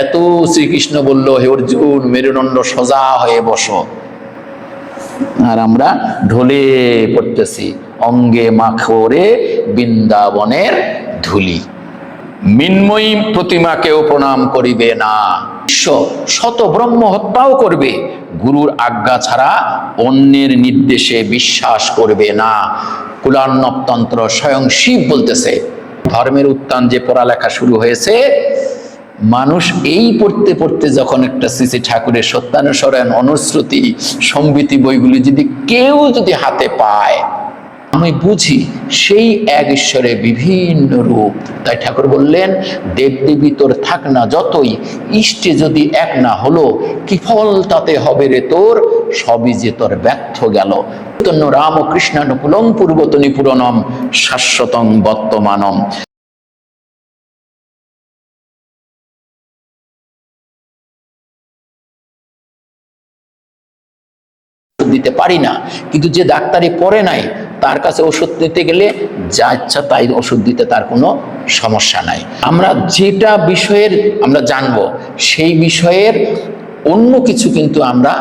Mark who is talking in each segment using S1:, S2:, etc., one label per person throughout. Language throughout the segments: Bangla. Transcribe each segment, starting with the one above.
S1: এত শ্রীকৃষ্ণ বলল, হে অর্জুন মেরুদণ্ড সোজা হয়ে বসো, আর আমরা ঢলে পড়তেছি অঙ্গে মাখরে বৃন্দাবনের ধুলি। মৃন্ময়ী প্রতিমাকেও প্রণাম করিবে না, শত ব্রহ্ম হত্যাও করবে, গুরুর আজ্ঞা ছাড়া অন্যের নির্দেশে বিশ্বাস করবে না। কুলার্ণবতন্ত্র স্বয়ং শিব বলতেছে। ধর্মের উত্থান যে পড়ালেখা শুরু হয়েছে, মানুষ এই পড়তে পড়তে যখন একটা শ্রী ঠাকুরের সত্যানুসরণ, অনুশ্রুতি, সম্বিতি বইগুলি যদি কেউ যদি হাতে পায়, আমি বুঝি সেই এক ঈশ্বরের বিভিন্ন রূপ। তাই ঠাকুর বললেন, দেবদেবী তোর থাক না যতই, ইষ্টে যদি এক না হলো, কি ফল তাতে হবে রে তোর, সবই যে তোর ব্যর্থ গেল। চৈতন্য রামকৃষ্ণানুকূলং পূর্বত নিপুরণম শাশ্বতং বর্তমানম। দিতে পারি না, কিন্তু যে ডাক্তারি পড়ে নাই তার কাছে ওষুধ নিতে গেলে যা ইচ্ছা তাই ওষুধ দিতে তার কোনো সমস্যা নাই। আমরা যেটা বিষয়ের আমরা জানবো, সেই বিষয়ের অন্য কিছু কিন্তু আমরা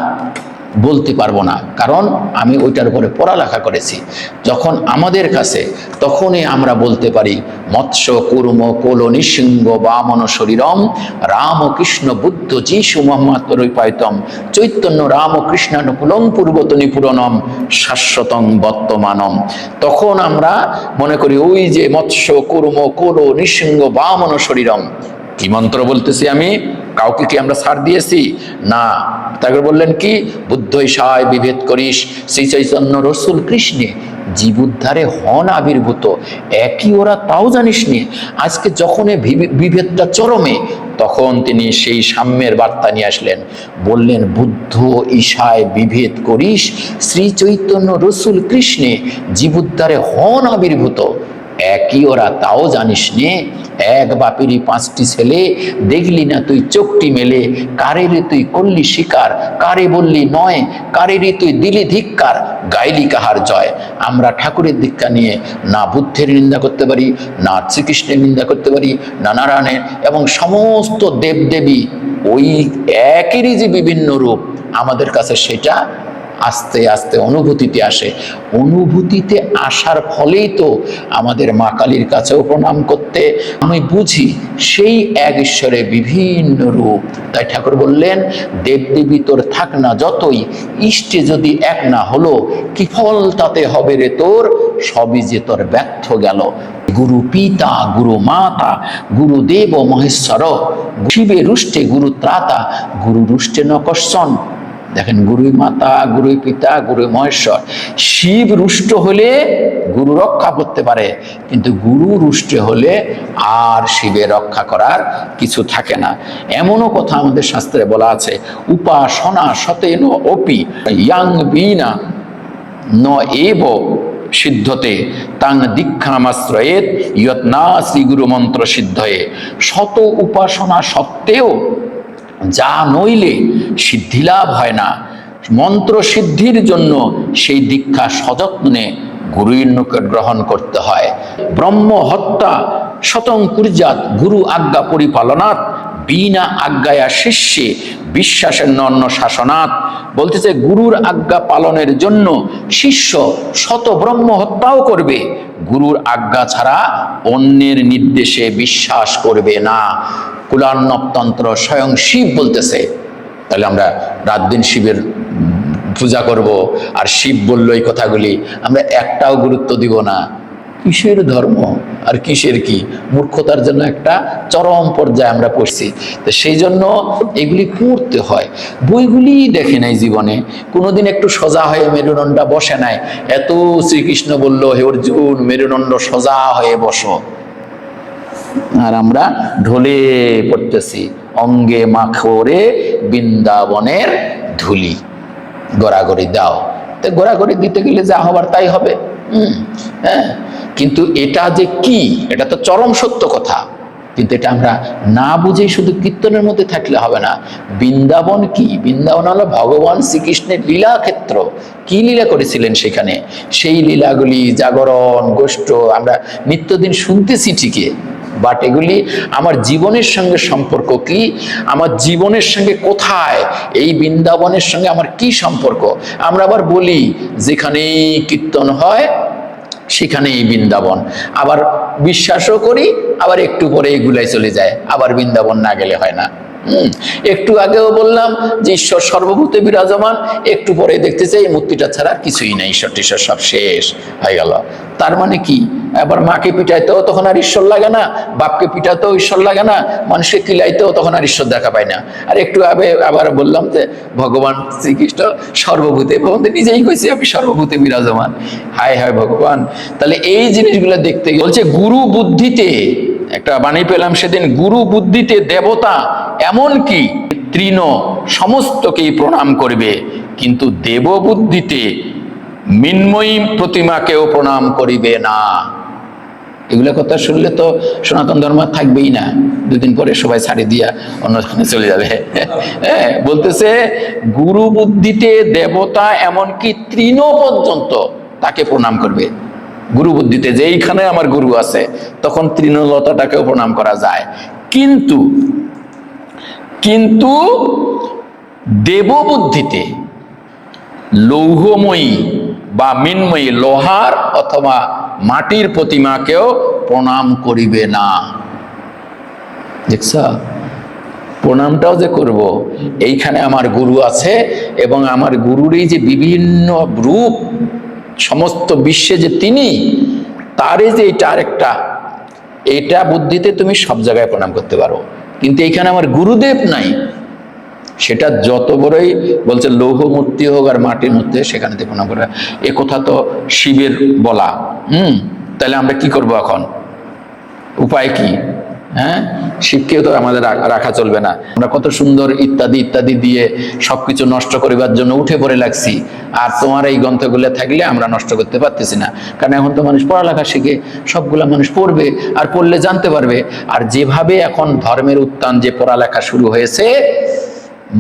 S1: বলতে পারবো না, কারণ আমি ওইটার উপরে পড়ালেখা করেছি। যখন আমাদের কাছে, তখনই আমরা বলতে পারি মৎস্য কুর্ম কোল নিঃসিংহ বামন শরীরম রামকৃষ্ণ বুদ্ধ যীশু মোহাম্মদ রূপায়তম চৈতন্য রামকৃষ্ণানুকূলং পূর্বত নিপুরণম শাশ্বতং বর্তমানম। তখন আমরা মনে করি ওই যে মৎস্য কুর্ম কোল নিঃসিংহ বামন শরীরম। কি মন্ত্র বলতেছি আমি? কাউকে কি আমরা ছাড় দিয়েছি? না। তারপর বললেন কি, বুদ্ধ ঈশায় বিভেদ করিস, শ্রী চৈতন্য রসুল কৃষ্ণে জীব উদ্ধারে হন আবির্ভূত, একই ওরা তাও জানিস নি। আজকে যখন বিভেদটা চরমে, তখন তিনি সেই সাম্যের বার্তা নিয়ে আসলেন, বললেন বুদ্ধ ঈশায় বিভেদ করিস, শ্রী চৈতন্য রসুল কৃষ্ণে জীব উদ্ধারে হন আবির্ভূত, একই ওরা তাও জানিস নে। এক বাপেরই পাঁচটি ছেলে, দেখলি না তুই চোখটি মেলে, কারেরে তুই করলি স্বীকার, কারে বললি নয়, কারেরই তুই দিলি ধিক্কার, গাইলি কাহার জয়। আমরা ঠাকুরের দীক্ষা নিয়ে না বুদ্ধের নিন্দা করতে পারি, না শ্রীকৃষ্ণের নিন্দা করতে পারি, না নারায়ণের, এবং সমস্ত দেবদেবী ওই একেরই যে বিভিন্ন রূপ, আমাদের কাছে সেটা আস্তে আস্তে অনুভূতিতে আসে। অনুভূতিতে আসার ফলেই তো আমাদের মা কালীর কাছেও প্রণাম করতে আমি বুঝি সেই এক ঈশ্বরের বিভিন্ন রূপ। তাই ঠাকুর বললেন, দেবদেবী তোর থাক না যতই, ইষ্টে যদি এক না হলো, কি ফল তাতে হবে রে তোর, সবই যে তোর ব্যর্থ গেল। গুরু পিতা গুরু মাতা গুরুদেব মহেশ্বর, শিবে রুষ্টে গুরু ত্রাতা গুরু রুষ্টে ন কশ্যন। দেখেন, গুরুই মাতা গুরুই পিতা গুরুই মহেশ্বর। শিব রুষ্ট হলে গুরু রক্ষা করতে পারে, কিন্তু গুরু রুষ্ট হলে আর শিবের রক্ষা করার কিছু থাকে না। এমনও কথা আমাদের শাস্ত্রে বলা আছে, উপাসনা সতেন অপি ইয়াং বিনা ন এব সিদ্ধতে তাং দীক্ষামাশ্রয়েত ইয়ৎনা শ্রী গুরু মন্ত্র সিদ্ধয়ে। শত উপাসনা সত্ত্বেও যা নইলে সিদ্ধিলাভ হয় না, মন্ত্র সিদ্ধির জন্য সেই দীক্ষা সযত্নে গুরুর নিকট গ্রহণ করতে হয়। ব্রহ্ম হত্যা শতং কুর্যাৎ গুরু আজ্ঞা পরিপালনাৎ, বিনা আজ্ঞায়া শিষ্যে বিশ্বাসের নন্য শাসনাৎ। বলতেছে, গুরুর আজ্ঞা পালনের জন্য শিষ্য শত ব্রহ্ম হত্যাও করবে, গুরুর আজ্ঞা ছাড়া অন্যের নির্দেশে বিশ্বাস করবে না। কুলার্ণবতন্ত্র স্বয়ং শিব বলতেছে। তাহলে আমরা রাত দিন শিবের পূজা করব, আর শিব বলল এই কথাগুলি, আমরা একটাও গুরুত্ব দিব না। কিসের ধর্ম আর কিসের কি, মূর্খতার জন্য একটা চরম পর্যায়ে আমরা পড়ছি। তো সেই জন্য এগুলি পড়তে হয়। বইগুলি দেখে নাই জীবনে, কোনোদিন একটু সোজা হয়ে মেরুদণ্ড বসে নাই। এত শ্রীকৃষ্ণ বলল, হে অর্জুন মেরুদণ্ড সোজা হয়ে বসো, আর আমরা ঢলে পড়তেছি অঙ্গে মাখরে বৃন্দাবনের ধুলি। গড়াগড়ি দাও, তো গড়াগড়ি দিতে গেলে যা হবার তাই হবে। হ্যাঁ, কিন্তু এটা যে কি, এটা তো চরম সত্য কথা, কিন্তু এটা আমরা না বুঝেই শুধু কীর্তনের মধ্যে থাকলে হবে না। বৃন্দাবন কি? বৃন্দাবন হলো ভগবান শ্রীকৃষ্ণের লীলা ক্ষেত্র। কি লীলা করেছিলেন সেখানে, সেই লীলাগুলি জাগরণ গোষ্ঠ আমরা নিত্যদিন শুনতেছি ঠিকই, বাট এগুলি আমার জীবনের সঙ্গে সম্পর্ক কি, আমার জীবনের সঙ্গে কোথায়, এই বৃন্দাবনের সঙ্গে আমার কি সম্পর্ক। আমরা আবার বলি যেখানেই কীর্তন হয় সেখানেই বৃন্দাবন, আবার বিশ্বাসও করি, আবার একটু পরে এগুলাই চলে যায়, আবার বৃন্দাবন না গেলে হয় না। একটু আগেও বললাম যে ঈশ্বর সর্বভূতে বিরাজমান, একটু পরে দেখতে চাই এই মূর্তিটা ছাড়া কিছুই নাই, ঈশ্বর টিশ্বর সব শেষ হয়ে গেল। তার মানে কি, আবার মাকে পিটাইতেও তখন আর ঈশ্বর লাগে না, বাপকে পিটাতেও ঈশ্বর লাগে না, মানুষকে কিলাইতেও তখন আর ঈশ্বর দেখা পায় না। আর একটু আবার বললাম যে ভগবান শ্রীকৃষ্ণ সর্বভূতে, ভগবান নিজেই কইছে আমি সর্বভূতে বিরাজমান। হায় হায় ভগবান। তাহলে এই জিনিসগুলো দেখতে বলছে গুরু বুদ্ধিতে, একটা বাণী পেলাম সেদিন, গুরু বুদ্ধিতে দেবতা এমন কি তৃণ সমস্তকেই প্রণাম করবে, কিন্তু দেব বুদ্ধিতে মৃন্ময়ী প্রতিমাকেও প্রণাম করিবে না। এগুলো কথা শুনলে তো সনাতন ধর্ম থাকবেই না, দুদিন পরে সবাই ছাড়ি দিয়া অন্যখানে চলে যাবে। হ্যাঁ, বলতেছে গুরু বুদ্ধিতে দেবতা এমনকি তৃণ পর্যন্ত তাকে প্রণাম করবে। গুরু বুদ্ধিতে, যে এইখানে আমার গুরু আছে, তখন তৃণলতাটাকেও প্রণাম করা যায়, কিন্তু কিন্তু দেববুদ্ধিতে লৌহময়ী বা মৃন্ময়ী, লোহার অথবা মাটির প্রতিমাকেও প্রণাম করিবে না। দেখছ, প্রণামটাও যে করব, এইখানে আমার গুরু আছে এবং আমার গুরুরই যে বিভিন্ন রূপ সমস্ত বিশ্বে যে তিনি, তারই যে এটা আরেকটা, এটা বুদ্ধিতে তুমি সব জায়গায় প্রণাম করতে পারো, কিন্তু এইখানে আমার গুরুদেব নাই, সেটা যত বড়ই বলছে লৌহ মূর্তি হোক আর মাটির মূর্তি, সেখানে প্রণাম করবে। এ কথা তো শিবের বলা। তাহলে আমরা কি করব এখন, উপায় কি? হ্যাঁ, শিবকেও তো আমাদের রাখা চলবে না। আমরা কত সুন্দর ইত্যাদি ইত্যাদি দিয়ে সবকিছু নষ্ট করিবার জন্য উঠে পড়ে লাগছি, আর তোমার এই গ্রন্থগুলো থাকলে আমরা নষ্ট করতে পারতেছি না। কারণ এখন তো মানুষ পড়ালেখা শিখে, সবগুলা মানুষ পড়বে, আর পড়লে জানতে পারবে। আর যেভাবে এখন ধর্মের উত্থান, যে পড়ালেখা শুরু হয়েছে,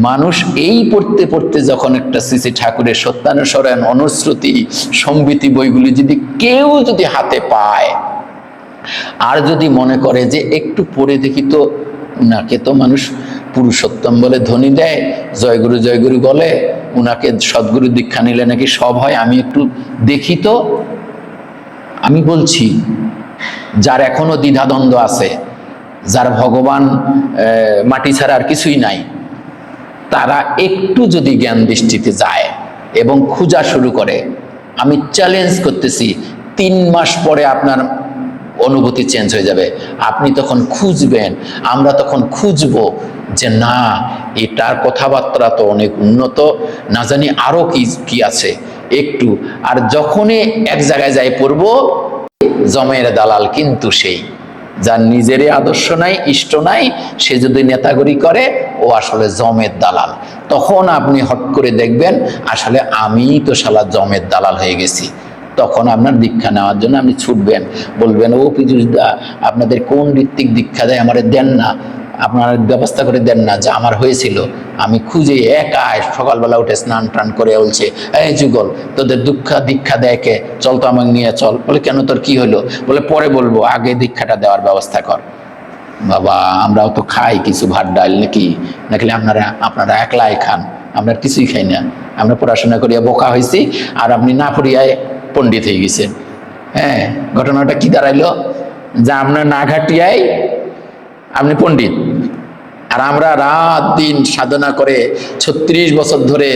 S1: মানুষ এই পড়তে পড়তে যখন একটা শ্রী শ্রী ঠাকুরের সত্যানুসরণ, অনুশ্রুতি, সম্বিতি বইগুলি যদি কেউ যদি হাতে পায়, আর যদি মনে করে যে একটু পড়ে দেখি তো, উনাকে তো মানুষ পুরুষোত্তম বলে ধ্বনি দেয়, জয়গুরু জয়গুরু বলে, উনাকে সদ্গুরু দীক্ষা নিলে নাকি সব হয়, আমি একটু দেখি তো। আমি বলছি, যার এখনো দ্বিধাদ্বন্দ্ব আছে, যার ভগবান মাটি ছাড়া আর কিছুই নাই, তারা একটু যদি জ্ঞান দৃষ্টিতে যায় এবং খোঁজা শুরু করে, আমি চ্যালেঞ্জ করতেছি 3 মাস পরে আপনার অনুভূতি চেঞ্জ হয়ে যাবে। আপনি তখন খুঁজবেন, আমরা তখন খুঁজবো যে না, এটার কথাবার্তা তো অনেক উন্নত, না জানি আরো কি কি আছে একটু। আর যখনই এক জায়গায় যাই পড়বো, জমের দালাল কিন্তু সেই, যার নিজেরই আদর্শ নাই, ইষ্ট নাই, সে যদি নেতাগিরি করে, ও আসলে জমের দালাল। তখন আপনি হট করে দেখবেন আসলে আমি তো শালা জমের দালাল হয়ে গেছি। তখন আপনার দীক্ষা নেওয়ার জন্য আপনি ছুটবেন, বলবেন ও পীযুষদা, আপনাদের কোন ঋত্বিক দীক্ষা দেয়, আমারে দেন না, আপনারা ব্যবস্থা করে দেন না, যা আমার হয়েছিল। আমি খুঁজে একাই সকালবেলা উঠে স্নান টান করে বলছে, এই যুগল, তোদের দীক্ষা দেয় কে, চল তো আমাকে নিয়ে চল। বলে কেন, তোর কি হলো? বলে পরে বলবো, আগে দীক্ষাটা দেওয়ার ব্যবস্থা কর। বাবা, আমরাও তো খাই কিছু ভাত ডাল নাকি, নাকি আপনারা একলাই খান, আমরা কিছুই খাই না। আমরা পড়াশোনা করিয়া বোকা হয়েছি, আর আপনি না পড়িয়ায় পণ্ডিত হয়ে গেছেন। হ্যাঁ, ঘটনাটা কি দাঁড়াইলো, যে আপনার না ঘাটিয়াই আপনি পণ্ডিত, আর আমরা রাত দিন সাধনা করে 36 বছর ধরে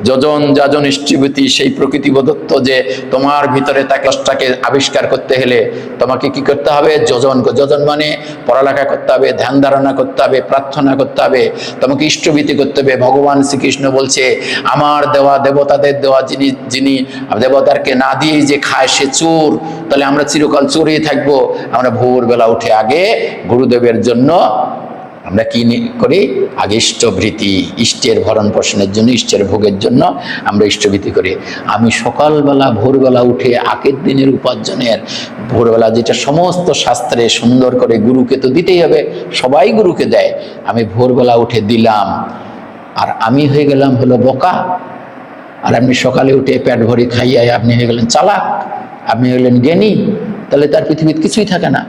S1: যজন যাজন ইষ্টিভূতি, সেই প্রকৃতি প্রদত্ত যে তোমার ভিতরে তাকে আবিষ্কার করতে হলে তোমাকে কি করতে হবে, যজন মানে পড়ালেখা করতে হবে, ধ্যান ধারণা করতে হবে, প্রার্থনা করতে হবে, তোমাকে ইষ্টভীতি করতে হবে। ভগবান শ্রীকৃষ্ণ বলছে, আমার দেওয়া দেবতাদের দেওয়া যিনি দেবতারকে না দিয়েই যে খায় সে চোর। তাহলে আমরা চিরকাল চোরেই থাকবো। আমরা ভোরবেলা উঠে আগে গুরুদেবের জন্য আমরা কি করি, আগে ইষ্টভৃতি, ইষ্টের ভরণ পোষণের জন্য, ইষ্টের ভোগের জন্য আমরা ইষ্টভৃতি করি। আমি সকালবেলা ভোরবেলা উঠে আগের দিনের উপার্জনের, ভোরবেলা যেটা সমস্ত শাস্ত্রে সুন্দর করে, গুরুকে তো দিতেই হবে, সবাই গুরুকে দেয়, আমি ভোরবেলা উঠে দিলাম, আর আমি হয়ে গেলাম হলো বোকা। আর আপনি সকালে উঠে পেট ভরি খাইয়াই আপনি হয়ে গেলেন চালাক, আপনি হয়ে গেলেন জ্ঞানী। তাহলে তার পৃথিবীতে কিছুই থাকে না।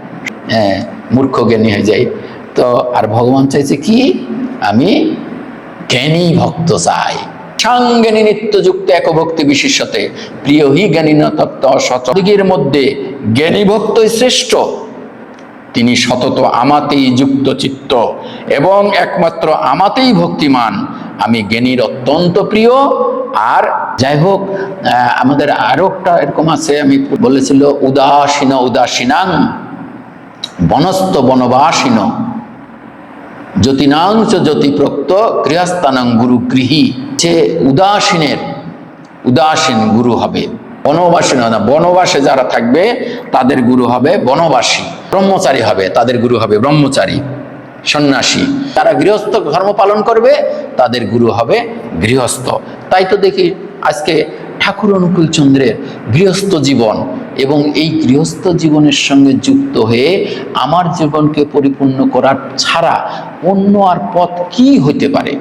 S1: মূর্খ জ্ঞানী হয়ে যাই। তো আর ভগবান চাইছে কি, আমি জ্ঞানী ভক্ত চাই। সাঙ্গেনী নিত্যযুক্ত এক ভক্তি বিশেষতে প্রিয় হি জ্ঞানী ন তত্ত্ব সচদিগের মধ্যে জ্ঞানী ভক্তই শ্রেষ্ঠ, তিনি সতত আমাতেই যুক্ত চিত্ত এবং একমাত্র আমাতেই ভক্তিমান, আমি জ্ঞানীর অত্যন্ত প্রিয়। আর যাই হোক, আমাদের আরো একটা এরকম আছে, আমি বলেছিল উদাসীন উদাসীনাং বনস্থ বনবাসীন জ্যোতিনাং চ জ্যোতিপ্রোক্ত গৃহস্থানাং গুরু গৃহী। যে উদাসীন গুরু হবে, বনবাসী না, বনবাসে যারা থাকবে তাদের গুরু হবে বনবাসী, ব্রহ্মচারী হবে তাদের গুরু হবে ব্রহ্মচারী সন্ন্যাসী, তারা গৃহস্থ ধর্ম পালন করবে তাদের গুরু হবে গৃহস্থ। তাই তো দেখি আজকে ঠাকুর অনুকূল চন্দ্রের গৃহস্থ জীবন, এবং এই গৃহস্থ জীবনের সঙ্গে যুক্ত হয়ে আমার জীবনকে পরিপূর্ণ করার ছাড়া অন্য আর পথ কি হইতে পারে?